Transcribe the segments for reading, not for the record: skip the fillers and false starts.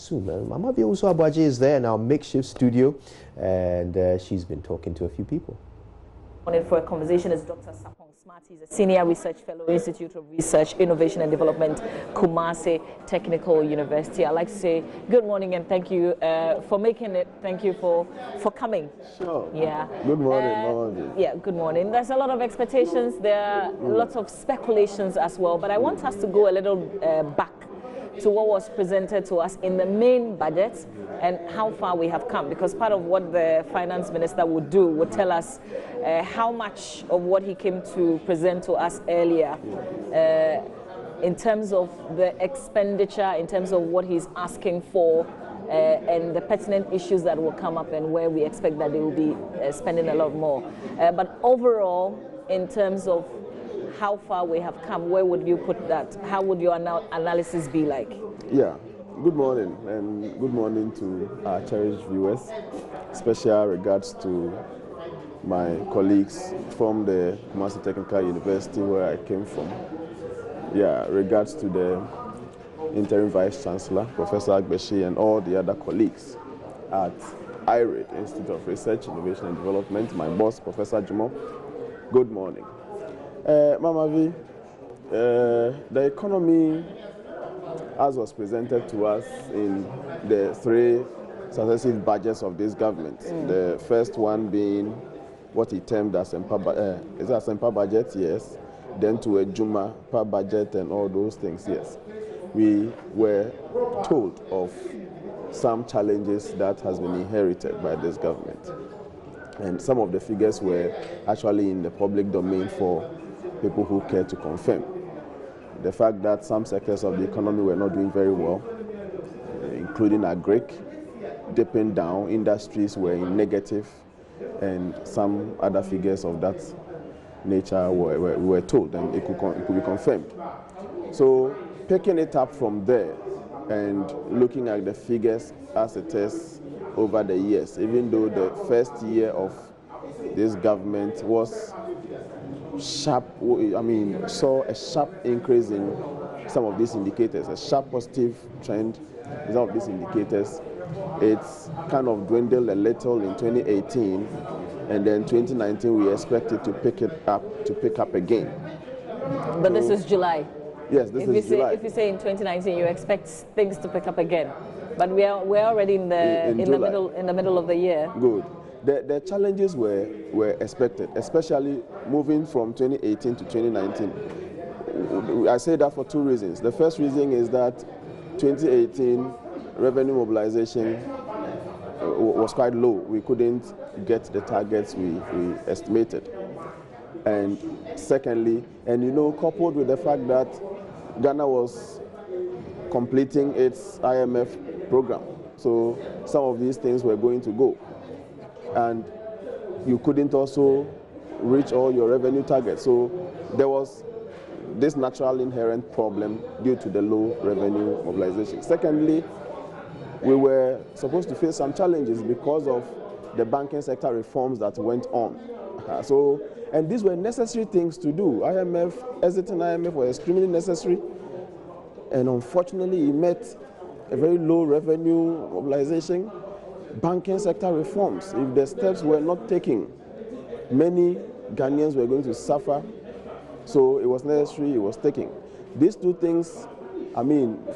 soon. Mama Bioso Abaji is there in our makeshift studio, and she's been talking to a few people. For a conversation is Dr. Sarpong. He's a Senior Research Fellow, Institute of Research, Innovation and Development, Kumasi Technical University. I'd like to say good morning and thank you for making it. Thank you for coming. Sure. Yeah. Good morning. Yeah, good morning. There's a lot of expectations. There are lots of speculations as well, but I want us to go a little back to what was presented to us in the main budget and how far we have come, because part of what the finance minister would do would tell us how much of what he came to present to us earlier in terms of the expenditure, in terms of what he's asking for, and the pertinent issues that will come up and where we expect that they will be spending a lot more. But overall, in terms of how far we have come, where would you put that? How would your analysis be like? Yeah, good morning, and good morning to our cherished viewers. Special regards to my colleagues from the Kumasi Technical University where I came from. Yeah, regards to the Interim Vice Chancellor, Professor Agbeshi, and all the other colleagues at IRID, Institute of Research, Innovation and Development, my boss, Professor Jumo. Good morning. Mama V, the economy, as was presented to us in the 3 successive budgets of this government, the first one being what he termed as Sempa budget, yes, then to a Juma per budget and all those things, yes. We were told of some challenges that has been inherited by this government. And some of the figures were actually in the public domain for people who care to confirm. The fact that some sectors of the economy were not doing very well, including agric, dipping down, industries were in negative, and some other figures of that nature were told, and it could be confirmed. So picking it up from there and looking at the figures as it is over the years, even though the first year of this government was sharp, saw a sharp increase in some of these indicators, a sharp positive trend in some of these indicators. It's kind of dwindled a little in 2018, and then 2019 we expect it to pick up again. But so, this is July. Yes, this is July. If you say in 2019 you expect things to pick up again, but we're already in the middle of the year. Good. The challenges were expected, especially moving from 2018 to 2019. I say that for 2 reasons. The first reason is that 2018 revenue mobilization was quite low. We couldn't get the targets we estimated. And secondly, coupled with the fact that Ghana was completing its IMF program, so some of these things were going to go. And you couldn't also reach all your revenue targets. So there was this natural inherent problem due to the low revenue mobilization. Secondly, we were supposed to face some challenges because of the banking sector reforms that went on. And these were necessary things to do. Exiting IMF was extremely necessary. And unfortunately, it met a very low revenue mobilization. Banking sector reforms, if the steps were not taken, many Ghanaians were going to suffer. So it was necessary, it was taken. These 2 things,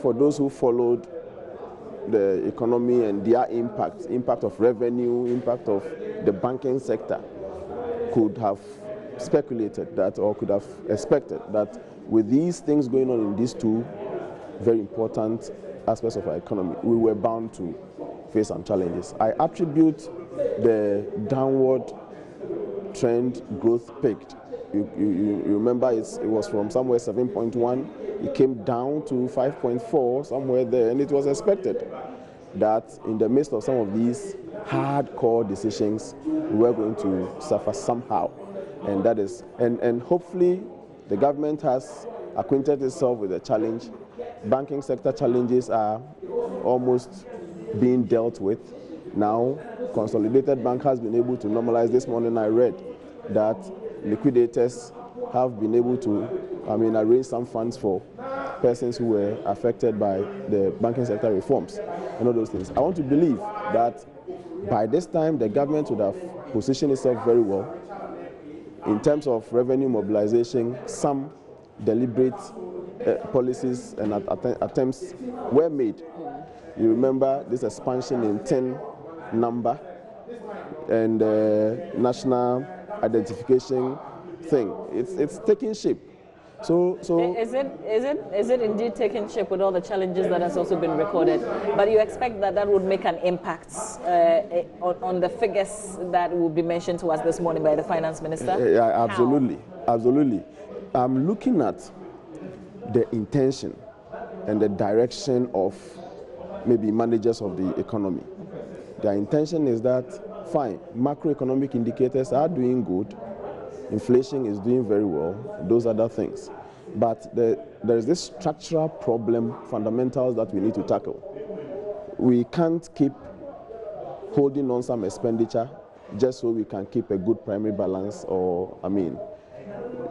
for those who followed the economy and their impact of revenue, impact of the banking sector, could have speculated that or could have expected that with these things going on in these 2 very important aspects of our economy, we were bound to face some challenges. I attribute the downward trend growth peaked. You remember it was from somewhere 7.1, it came down to 5.4, somewhere there, and it was expected that in the midst of some of these hardcore decisions, we were going to suffer somehow. And that is, and hopefully the government has acquainted itself with the challenge. Banking sector challenges are almost being dealt with. Now, Consolidated Bank has been able to normalize. This morning I read that liquidators have been able to arrange some funds for persons who were affected by the banking sector reforms and all those things. I want to believe that by this time the government would have positioned itself very well in terms of revenue mobilization. Some deliberate policies and attempts were made. You remember this expansion in tin number and national identification thing. It's taking shape. So is it indeed taking shape with all the challenges that has also been recorded? But you expect that would make an impact on the figures that will be mentioned to us this morning by the finance minister? Yeah, absolutely, absolutely. I'm looking at the intention and the direction of maybe managers of the economy. Their intention is that, fine, macroeconomic indicators are doing good, inflation is doing very well, those other things. But there is this structural problem, fundamentals that we need to tackle. We can't keep holding on some expenditure just so we can keep a good primary balance, or,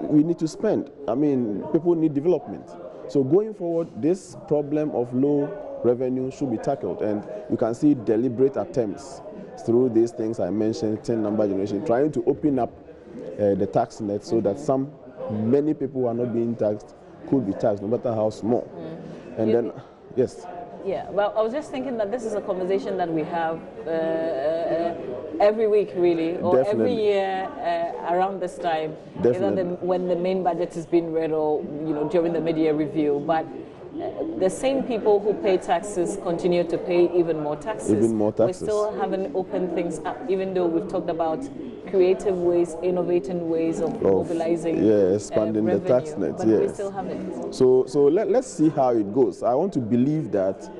we need to spend. People need development. So going forward, this problem of low revenue should be tackled, and you can see deliberate attempts through these things I mentioned, 10 number generation, trying to open up the tax net so that many people who are not being taxed could be taxed, no matter how small. And then, yes. Yeah, well, I was just thinking that this is a conversation that we have every week, really, or Definitely. every year around this time, either when the main budget is being read or during the mid-year review. But the same people who pay taxes continue to pay even more taxes. Even more taxes. We still haven't opened things up, even though we've talked about creative ways, innovating ways of mobilizing expanding revenue, the tax net. but we still haven't. So let's see how it goes. I want to believe that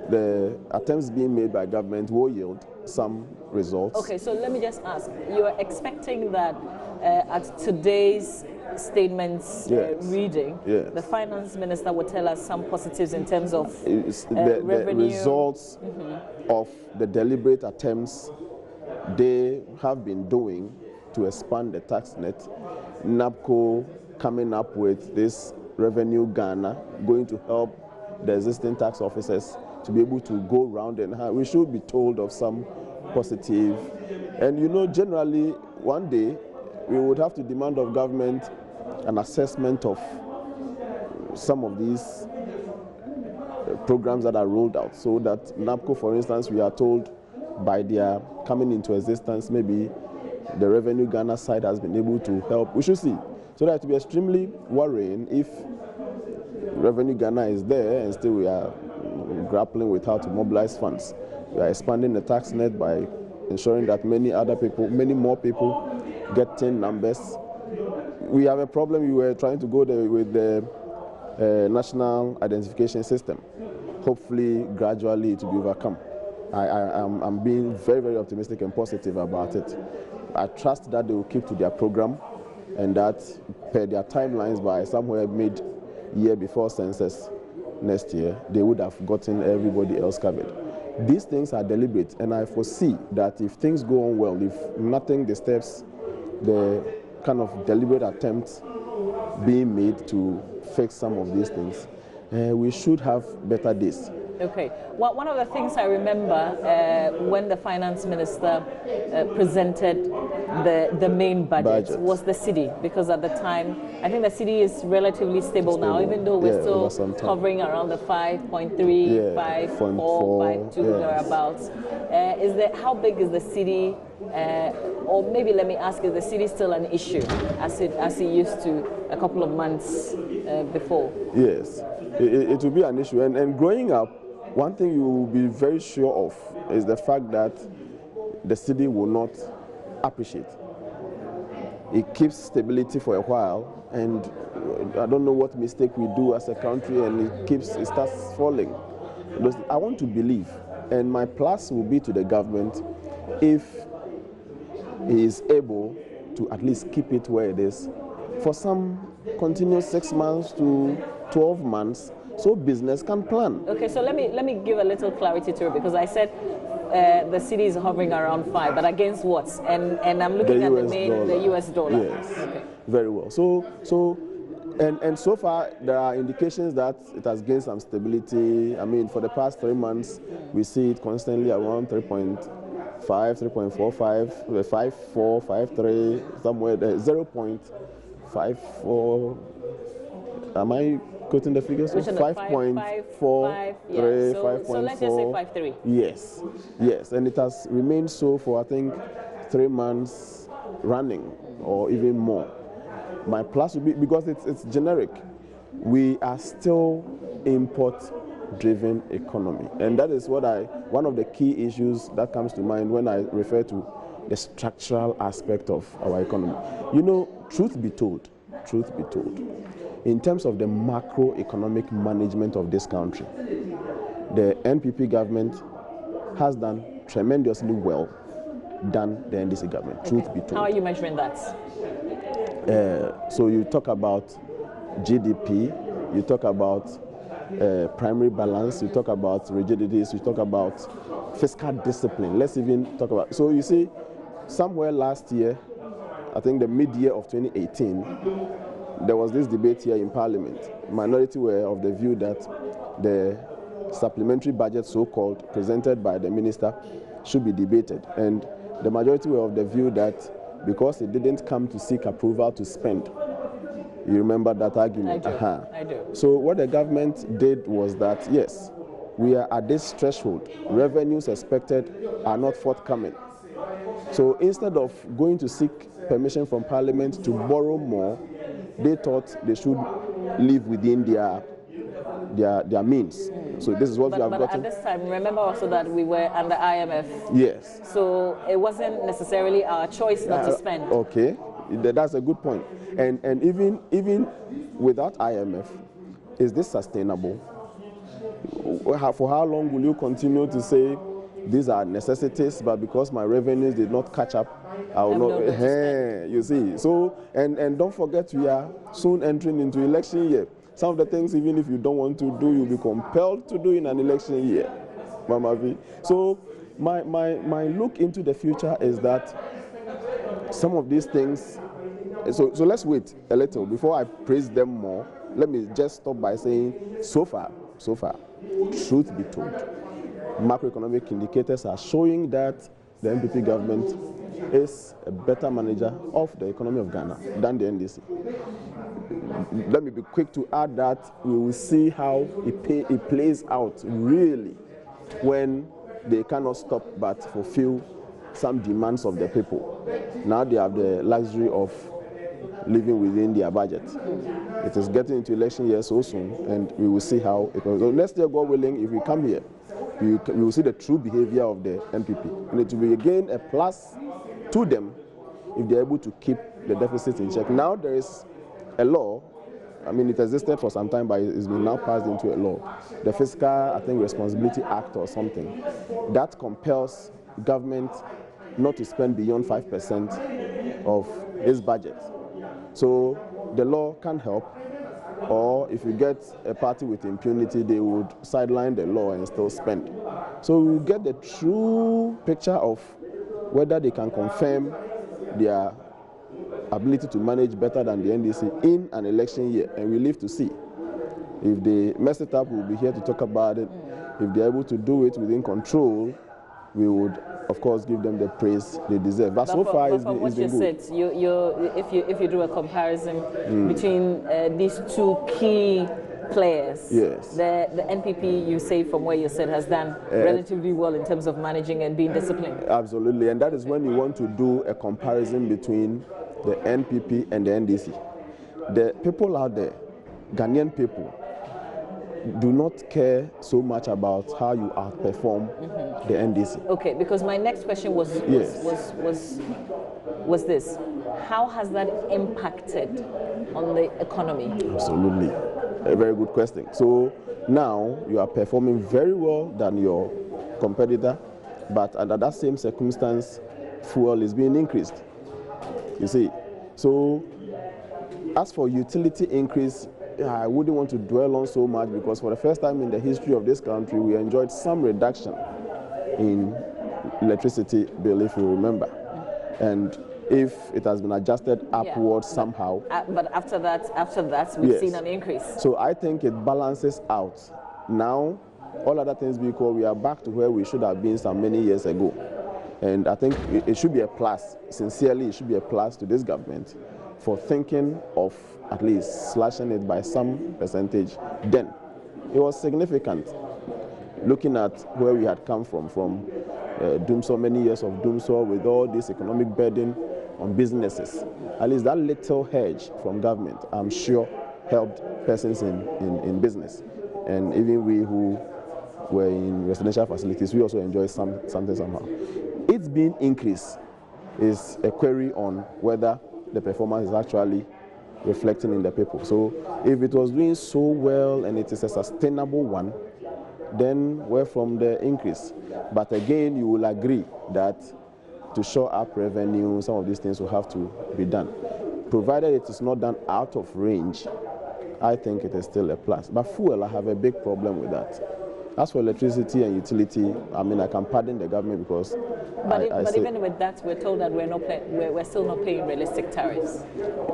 the attempts being made by government will yield some results. Okay, so let me just ask, you're expecting that at today's statements reading, the finance minister will tell us some positives in terms of the results of the deliberate attempts they have been doing to expand the tax net. NABCO coming up with this revenue Ghana, going to help the existing tax officers to be able to go round, and we should be told of some positive. And generally one day we would have to demand of government an assessment of some of these programs that are rolled out, so that NABCO, for instance, we are told by their coming into existence, maybe the revenue Ghana side has been able to help. We should see. So that it will be extremely worrying if revenue Ghana is there and still we are grappling with how to mobilize funds. We are expanding the tax net by ensuring that many more people get 10 numbers. We have a problem. We were trying to go there with the national identification system. Hopefully, gradually it will be overcome. I'm being very, very optimistic and positive about it. I trust that they will keep to their program, and that per their timelines, by somewhere mid-year before census next year, they would have gotten everybody else covered. These things are deliberate, and I foresee that if things go on well, if nothing disturbs the kind of deliberate attempts being made to fix some of these things, we should have better days. Okay. Well, one of the things I remember when the finance minister presented the main budget was the city, because at the time, I think the city is relatively stable now, even though we're still hovering around the 5.3, 5.4, 5.2 thereabouts. How big is the city? Or maybe let me ask, is the city still an issue as it used to a couple of months before? Yes, it will be an issue. And growing up, one thing you will be very sure of is the fact that the city will not appreciate. It keeps stability for a while, and I don't know what mistake we do as a country, and it starts falling. I want to believe, and my plus will be to the government if he is able to at least keep it where it is for some continuous 6 months to 12 months, so business can plan. Okay, so let me give a little clarity to it, because I said the city is hovering around 5, but against what? And I'm looking at the US dollar. Yes, okay. Very well. So And so far, there are indications that it has gained some stability. I mean, for the past 3 months, we see it constantly around 3.5, 3.45, 5.4, 5.3, somewhere there, 0.54. Am I quoting the figures? 5.4, yeah. 3, So 5.4. So let's just say 5.3. Yes, yes, and it has remained so for I think 3 months running, or even more. My plus would be, because it's generic, we are still import-driven economy, and that is one of the key issues that comes to mind when I refer to the structural aspect of our economy. You know, truth be told, in terms of the macroeconomic management of this country, the NPP government has done tremendously well than the NDC government, truth be told. How are you measuring that? So you talk about GDP, you talk about primary balance, you talk about rigidities, you talk about fiscal discipline. Let's even talk about, so you see, somewhere last year, I think the mid-year of 2018, there was this debate here in Parliament. Minority were of the view that the supplementary budget, so-called, presented by the minister should be debated. And the majority were of the view that because it didn't come to seek approval to spend. You remember that argument? I do. So what the government did was that, yes, we are at this threshold. Revenues expected are not forthcoming. So instead of going to seek permission from Parliament to borrow more, they thought they should live within their means. So this is what we have But gotten. at this time, remember also that we were under IMF. Yes. So it wasn't necessarily our choice not to spend. Okay, that's a good point. And even without IMF, is this sustainable? For how long will you continue to say these are necessities, but because my revenues did not catch up, I will not. You see. So and don't forget, we are soon entering into election year. Some of the things, even if you don't want to do, you'll be compelled to do in an election year, Mama V. So my look into the future is that some of these things, so let's wait a little before I praise them more. Let me just stop by saying, so far, truth be told, macroeconomic indicators are showing that the NPP government is a better manager of the economy of Ghana than the NDC. Let me be quick to add that we will see how it plays out really when they cannot stop but fulfill some demands of the people. Now they have the luxury of living within their budget. It is getting into election year so soon, and we will see how it goes. So next year, God willing, if we come here, we will see the true behavior of the NPP. And it will be again a plus to them if they're able to keep the deficit in check. Now there is a law, I mean it existed for some time, but it's been now passed into a law. The Fiscal, I think, Responsibility Act or something, that compels government not to spend beyond 5% of its budget. So the law can help, or if you get a party with impunity, they would sideline the law and still spend. So we get the true picture of whether they can confirm their ability to manage better than the NDC in an election year, and we live to see. If they mess it up, we'll be here to talk about it. If they're able to do it within control, we would, of course, give them the praise they deserve. But so far, it's been good. If you do a comparison between these two key players, yes, the NPP, you say from where you said, has done relatively well in terms of managing and being disciplined. Absolutely, and that is when you want to do a comparison between the NPP and the NDC. The people out there, Ghanaian people, do not care so much about how you outperform the NDC. Okay, because my next question was this: how has that impacted on the economy? Absolutely, a very good question. So now you are performing very well than your competitor, but under that same circumstance, fuel is being increased. You see, so as for utility increase, I wouldn't want to dwell on so much, because for the first time in the history of this country, we enjoyed some reduction in electricity bill, if you remember. And if it has been adjusted upwards somehow. But after that, we've seen an increase. So I think it balances out. Now, all other things being equal, we are back to where we should have been some many years ago. And I think it should be a plus, sincerely, it should be a plus to this government for thinking of at least slashing it by some percentage. Then, it was significant, looking at where we had come from so many years of doomsday with all this economic burden on businesses. At least that little hedge from government, I'm sure, helped persons in business. And even we who were in residential facilities, we also enjoy something somehow. It's being increased is a query on whether the performance is actually reflecting in the people. So if it was doing so well and it is a sustainable one, then where from the increase? But again, you will agree that to shore up revenue, some of these things will have to be done. Provided it is not done out of range, I think it is still a plus. But fuel, I have a big problem with that. As for electricity and utility, I mean, I can pardon the government because. But even with that, we're told that we're still not paying realistic tariffs.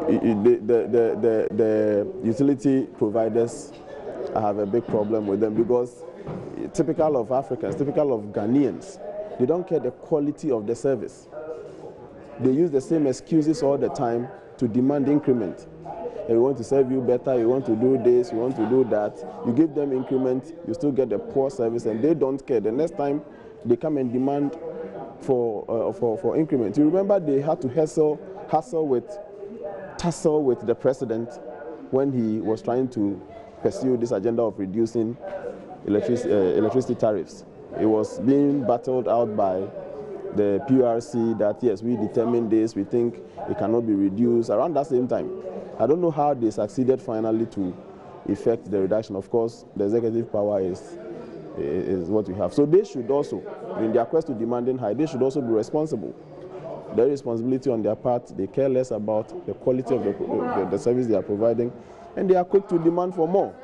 The utility providers, I have a big problem with them because typical of Africans, typical of Ghanaians, they don't care the quality of the service. They use the same excuses all the time to demand increment. We want to serve you better, you want to do this, you want to do that. You give them increment, you still get the poor service, and they don't care. The next time they come and demand for increment. You remember they had to tussle with the president when he was trying to pursue this agenda of reducing electricity tariffs. It was being battled out by the PRC that yes, we determined this, we think it cannot be reduced around that same time. I don't know how they succeeded finally to effect the reduction. Of course, the executive power is what we have. So they should also, in their quest to demanding high, they should also be responsible. Their responsibility on their part, they care less about the quality of the service they are providing, and they are quick to demand for more.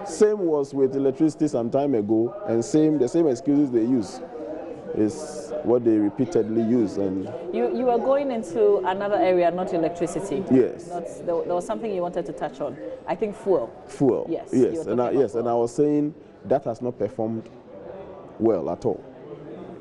Same was with electricity some time ago, and the same excuses they use is what they repeatedly use. And you are going into another area, not electricity. Yes. There was something you wanted to touch on. I think fuel. Fuel. Yes. Yes. And I was saying that has not performed well at all.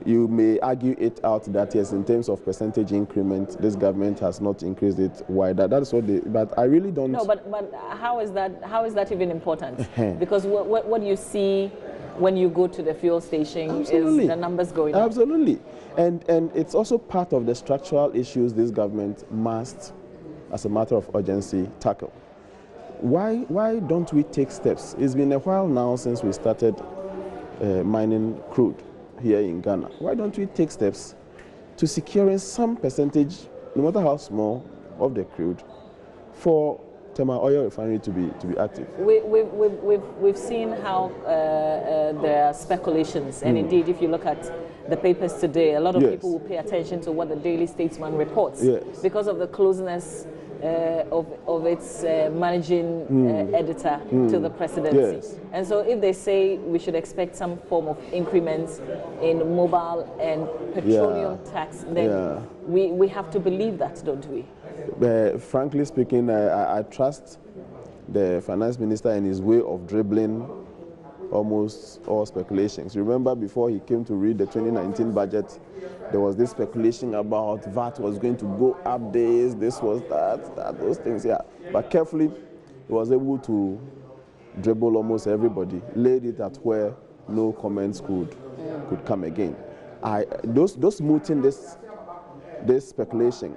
You may argue it out that yes, in terms of percentage increment, this government has not increased it wider. That's what they. But I really don't. No, but how is that even important? Because what you see when you go to the fuel station is the numbers going up. Absolutely. And it's also part of the structural issues this government must, as a matter of urgency, tackle. Why don't we take steps? It's been a while now since we started mining crude here in Ghana. Why don't we take steps to securing some percentage, no matter how small, of the crude for Tema Oil Refinery to be active? We've seen how there are speculations, and indeed, if you look at the papers today, a lot of people will pay attention to what the Daily Statesman reports because of the closeness of its managing editor to the presidency. And so if they say we should expect some form of increments in mobile and petroleum tax, then we have to believe that, don't we? Frankly speaking, I trust the finance minister and his way of dribbling almost all speculations. Remember, before he came to read the 2019 budget, there was this speculation about VAT was going to go up this was that, those things, But carefully, he was able to dribble almost everybody, laid it at where no comments could come again. Those mooting this speculation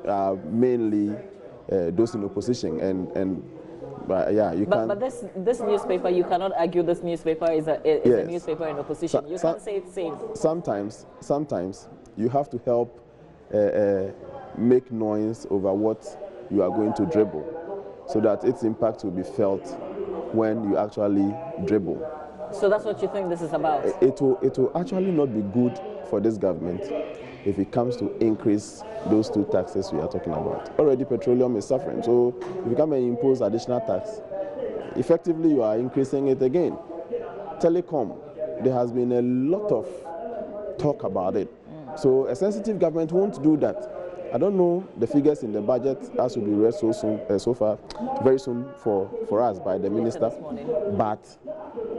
are mainly those in opposition, But this newspaper, you cannot argue this newspaper is a newspaper in opposition. You can't say it's safe. Sometimes you have to help make noise over what you are going to dribble, so that its impact will be felt when you actually dribble. So that's what you think this is about? It will actually not be good for this government if it comes to increase those two taxes we are talking about. Already petroleum is suffering, so if you come and impose additional tax, effectively you are increasing it again. Telecom, there has been a lot of talk about it. So a sensitive government won't do that. I don't know the figures in the budget as will be read so soon, very soon for us by the minister, but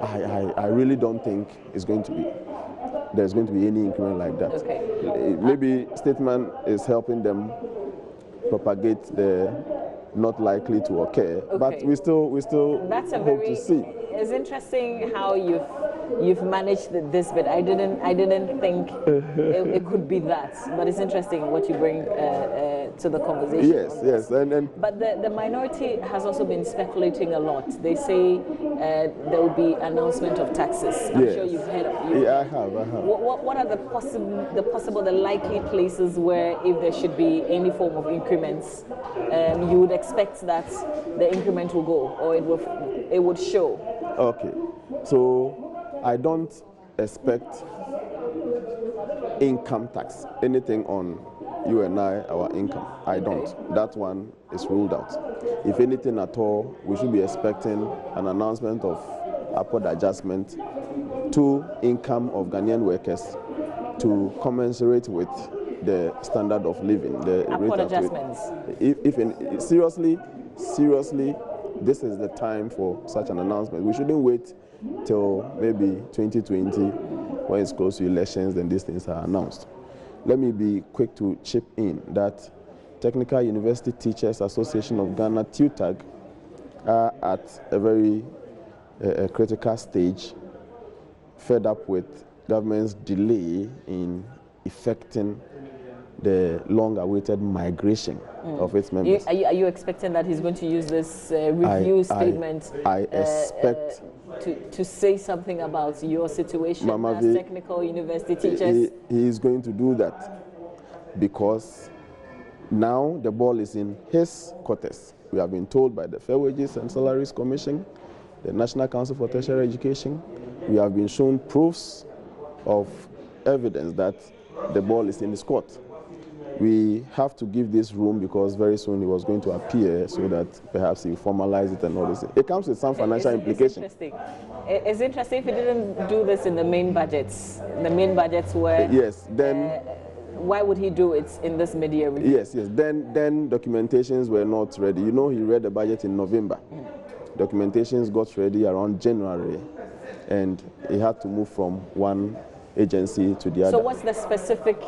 I really don't think there's going to be any increment like that. Okay. Maybe statement is helping them propagate the not likely to occur, but we still hope to see. It's interesting how you've managed this bit. I didn't think it could be that, but it's interesting what you bring to the conversation. Yes, and but the minority has also been speculating a lot. They say there will be announcement of taxes. I'm sure you've heard. I have. What are the likely places where, if there should be any form of increments, you would expect that the increment will go, or it would show? Okay, so I don't expect income tax, anything on you and our income. I don't. That one is ruled out. If anything at all, we should be expecting an announcement of upward adjustment to income of Ghanaian workers to commensurate with the standard of living. The upward adjustments. Seriously, this is the time for such an announcement. We shouldn't wait till maybe 2020 when it's close to elections, then these things are announced. Let me be quick to chip in that Technical University Teachers Association of Ghana, TUTAG, are at a very critical stage, fed up with government's delay in effecting the long-awaited migration of its members. Are you expecting that he's going to use this review statement I expect to say something about your situation as technical university teachers? He is going to do that because now the ball is in his quarters. We have been told by the Fair Wages and Salaries Commission, the National Council for Tertiary Education, we have been shown proofs of evidence that the ball is in his court. We have to give this room because very soon he was going to appear so that perhaps he formalize it and all this. It comes with some financial implications. It's interesting if he didn't do this in the main budgets. The main budgets were... Yes, then... why would he do it in this mid-year review? Yes. Then documentations were not ready. You know, he read the budget in November. Documentations got ready around January, and he had to move from one agency to the other. So what's the specific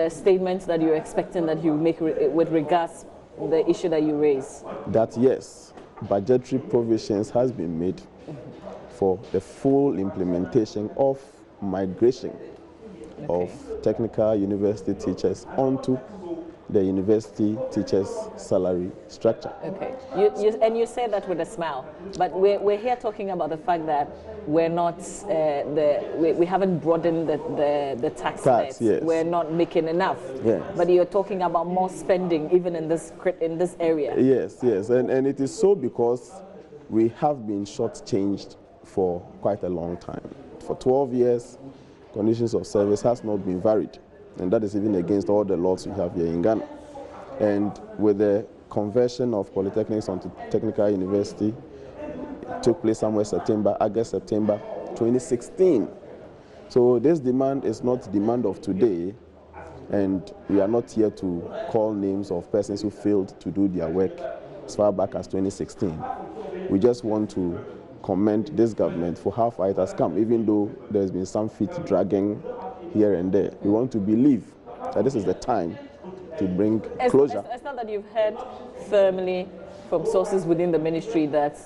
statements that you're expecting that you make with regards to the issue that you raise? That yes, budgetary provisions has been made for the full implementation of migration of technical university teachers onto the university teachers' salary structure. Okay, you say that with a smile, but we're here talking about the fact that we're not we haven't broadened the tax net. Yes. We're not making enough. Yes. But you're talking about more spending even in this area. Yes, and it is so because we have been shortchanged for quite a long time. For 12 years, conditions of service has not been varied. And that is even against all the laws we have here in Ghana. And with the conversion of polytechnics onto technical university, it took place somewhere August, September 2016. So this demand is not demand of today, and we are not here to call names of persons who failed to do their work as far back as 2016. We just want to commend this government for how far it has come, even though there's been some feet dragging here and there. We want to believe that this is the time to bring closure. It's not that you've heard firmly from sources within the ministry that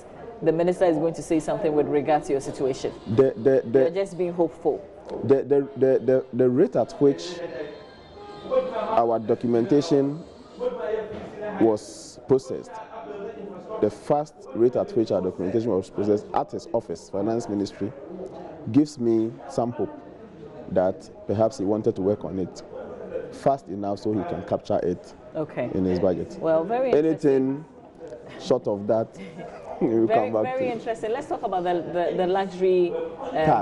the minister is going to say something with regard to your situation. You're just being hopeful. The rate at which our documentation was processed, the fast rate at which our documentation was processed at his office, Finance Ministry, gives me some hope that perhaps he wanted to work on it fast enough so he can capture it in his budget. Well, very anything short of that, we'll come back very to. Interesting. Let's talk about the luxury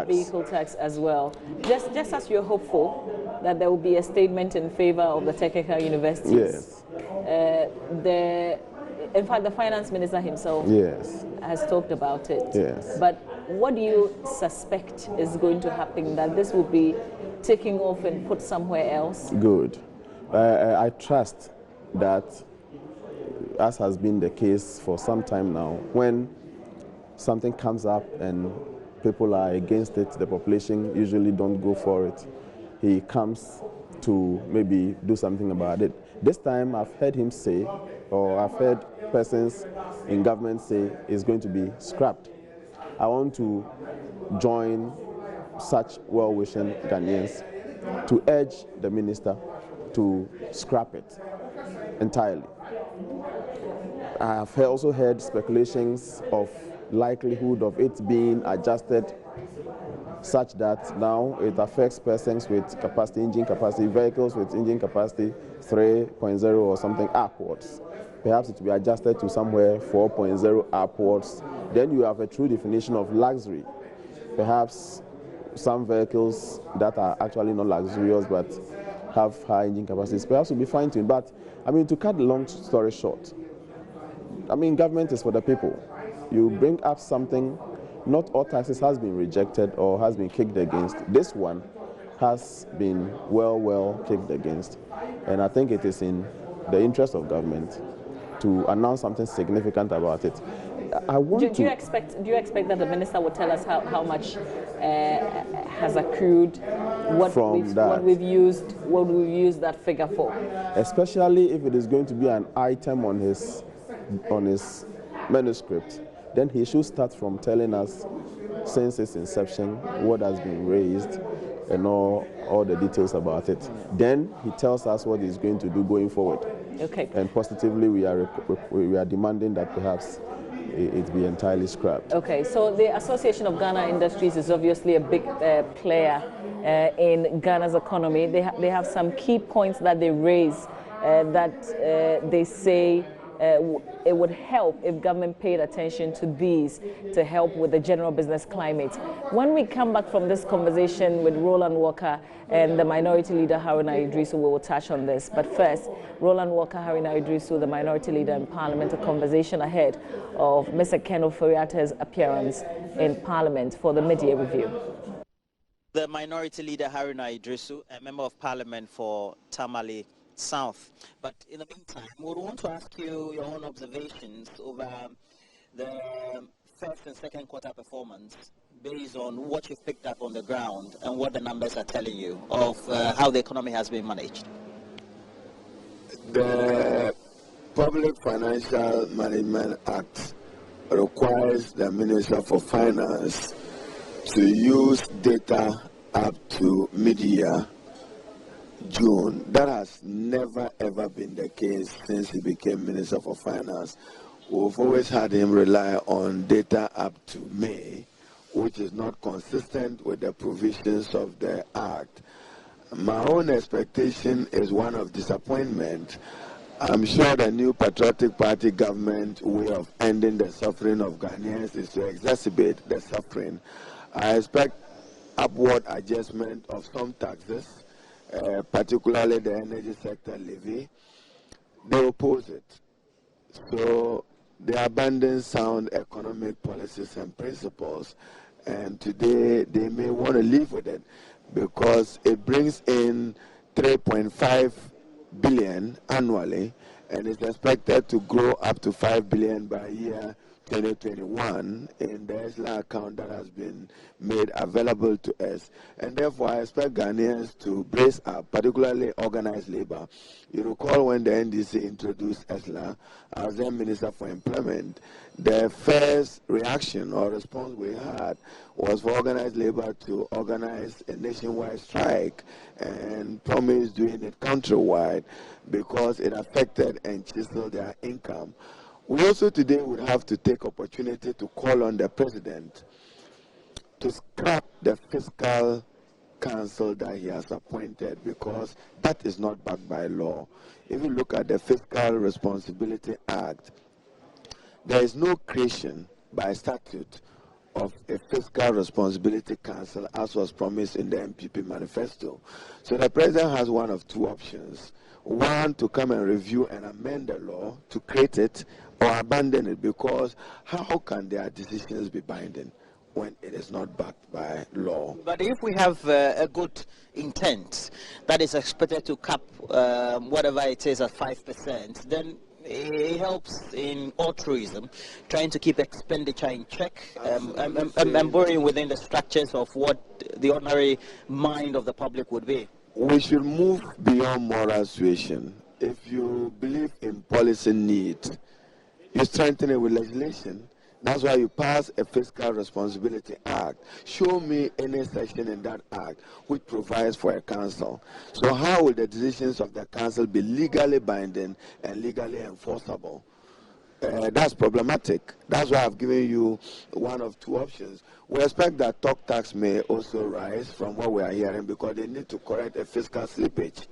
vehicle tax as well. Just as you're hopeful that there will be a statement in favor of the technical universities. Yes. In fact, the finance minister himself has talked about it. Yes. But what do you suspect is going to happen, that this will be taking off and put somewhere else? Good. I trust that, as has been the case for some time now, when something comes up and people are against it, the population usually don't go for it. He comes to maybe do something about it. This time I've heard him say, or I've heard persons in government say, it's going to be scrapped. I want to join such well-wishing Ghanaians to urge the minister to scrap it entirely. I have also heard speculations of likelihood of it being adjusted such that now it affects persons with capacity, engine capacity, vehicles with engine capacity 3.0 or something upwards. Perhaps it will be adjusted to somewhere 4.0 upwards. Then you have a true definition of luxury. Perhaps some vehicles that are actually not luxurious but have high engine capacities perhaps will be fine-tuned. But I mean, to cut the long story short, I mean, government is for the people. You bring up something, not all taxes has been rejected or has been kicked against. This one has been well kicked against. And I think it is in the interest of government to announce something significant about it. Do you expect that the minister will tell us how much has accrued, what we've used that figure for? Especially if it is going to be an item on his manuscript, then he should start from telling us since its inception what has been raised and all the details about it. Then he tells us what he's going to do going forward. Okay. And positively we are demanding that perhaps it be entirely scrapped. Okay, so the Association of Ghana Industries is obviously a big player in Ghana's economy. They have some key points that they raise that they say it would help if government paid attention to these to help with the general business climate. When we come back from this conversation with Roland Walker and the Minority Leader Haruna Idrisu, we will touch on this. But first, Roland Walker, Haruna Idrisu, the Minority Leader in Parliament, a conversation ahead of Mr. Ken Ofori-Attah's appearance in Parliament for the mid-year review. The Minority Leader Haruna Idrisu, a Member of Parliament for Tamale South. But in the meantime, we would want to ask you your own observations over the first and second quarter performance based on what you've picked up on the ground and what the numbers are telling you of how the economy has been managed. The Public Financial Management Act requires the Minister for Finance to use data up to mid-year June. That has never ever been the case since he became Minister for Finance. We've always had him rely on data up to May, which is not consistent with the provisions of the Act. My own expectation is one of disappointment. I'm sure the new Patriotic Party government way of ending the suffering of Ghanaians is to exacerbate the suffering. I expect upward adjustment of some taxes, particularly the energy sector levy. They oppose it. So they abandon sound economic policies and principles, and today they may want to live with it because it brings in 3.5 billion annually and is expected to grow up to 5 billion by year 2021 in the ESLA account that has been made available to us. And therefore, I expect Ghanaians to brace up, particularly organized labor. You recall when the NDC introduced ESLA, I was then Minister for Employment. The first reaction or response we had was for organized labor to organize a nationwide strike and promise doing it countrywide because it affected and chiseled their income. We also today would have to take opportunity to call on the President to scrap the fiscal council that he has appointed because that is not backed by law. If you look at the Fiscal Responsibility Act, there is no creation by statute of a fiscal responsibility council as was promised in the MPP manifesto. So the President has one of two options. One, to come and review and amend the law to create it or abandon it, because how can their decisions be binding? when it is not backed by law. But if we have a good intent that is expected to cap whatever it is at 5%, then it helps in altruism, trying to keep expenditure in check, and borrowing within the structures of what the ordinary mind of the public would be. We should move beyond moral suasion. If you believe in policy need, you strengthen it with legislation. That's why you pass a Fiscal Responsibility Act. Show me any section in that act which provides for a council. So how will the decisions of the council be legally binding and legally enforceable? That's problematic. That's why I've given you one of two options. We expect that talk tax may also rise from what we are hearing because they need to correct a fiscal slippage.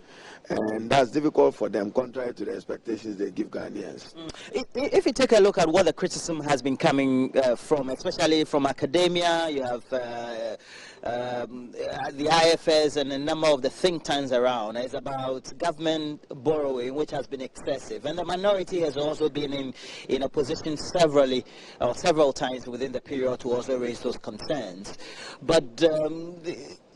And that's difficult for them, contrary to the expectations they give Ghanaians. If you take a look at what the criticism has been coming from, especially from academia, you have the IFS and a number of the think tanks around, is about government borrowing, which has been excessive. And the minority has also been in a position several times within the period to also raise those concerns. But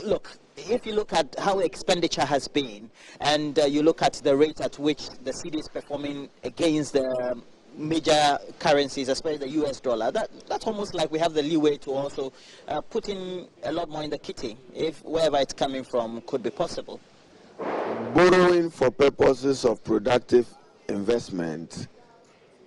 look, if you look at how expenditure has been, and you look at the rate at which the cedi is performing against the major currencies, especially the US dollar, that's almost like we have the leeway to also put in a lot more in the kitty, if wherever it's coming from could be possible. Borrowing for purposes of productive investment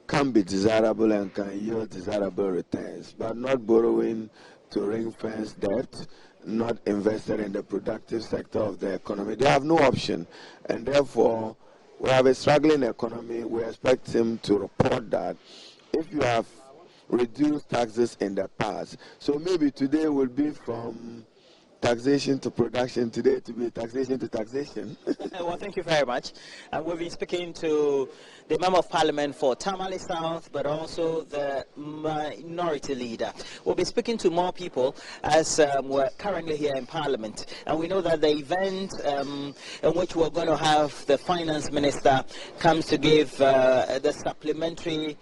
can be desirable and can yield desirable returns, but not borrowing to ring-fence debt, not invested in the productive sector of the economy. They have no option, and therefore we have a struggling economy. We expect him to report that if you have reduced taxes in the past, so maybe today will be from taxation to production, today to be taxation to taxation. Well, thank you very much. We've been speaking to the Member of Parliament for Tamale South, but also the Minority Leader. We'll be speaking to more people as we're currently here in Parliament. And we know that the event in which we're going to have the Finance Minister comes to give the supplementary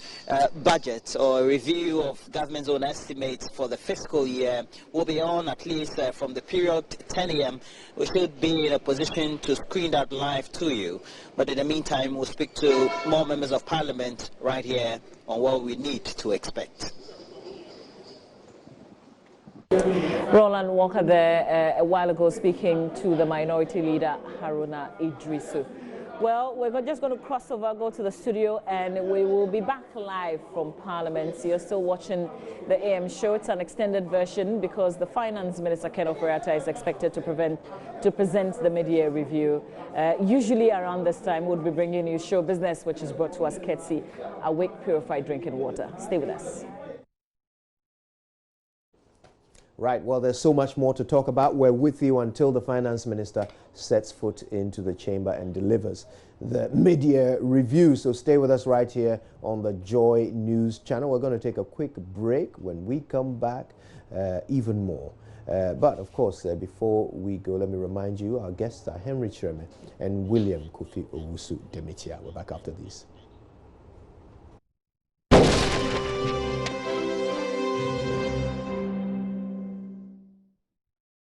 budget or review of government's own estimates for the fiscal year will be on at least from the period 10 a.m. We should be in a position to screen that live to you. But in the meantime, we'll speak to more members of Parliament right here on what we need to expect. Roland Walker there a while ago speaking to the Minority Leader Haruna Idrisu. Well, we're just going to cross over, go to the studio, and we will be back live from Parliament. So you're still watching the AM show. It's an extended version because the Finance Minister, Ken Ofori-Atta, is expected to present the mid-year review. Usually around this time, we'll be bringing you Show Business, which is brought to us courtesy Awake Purified Drinking Water. Stay with us. Right, well, there's so much more to talk about. We're with you until the Finance Minister sets foot into the chamber and delivers the mid-year review. So stay with us right here on the Joy News channel. We're going to take a quick break. When we come back, even more. But, of course, before we go, let me remind you, our guests are Henry Cherme and William Kofi Owusu Demitia. We're back after these.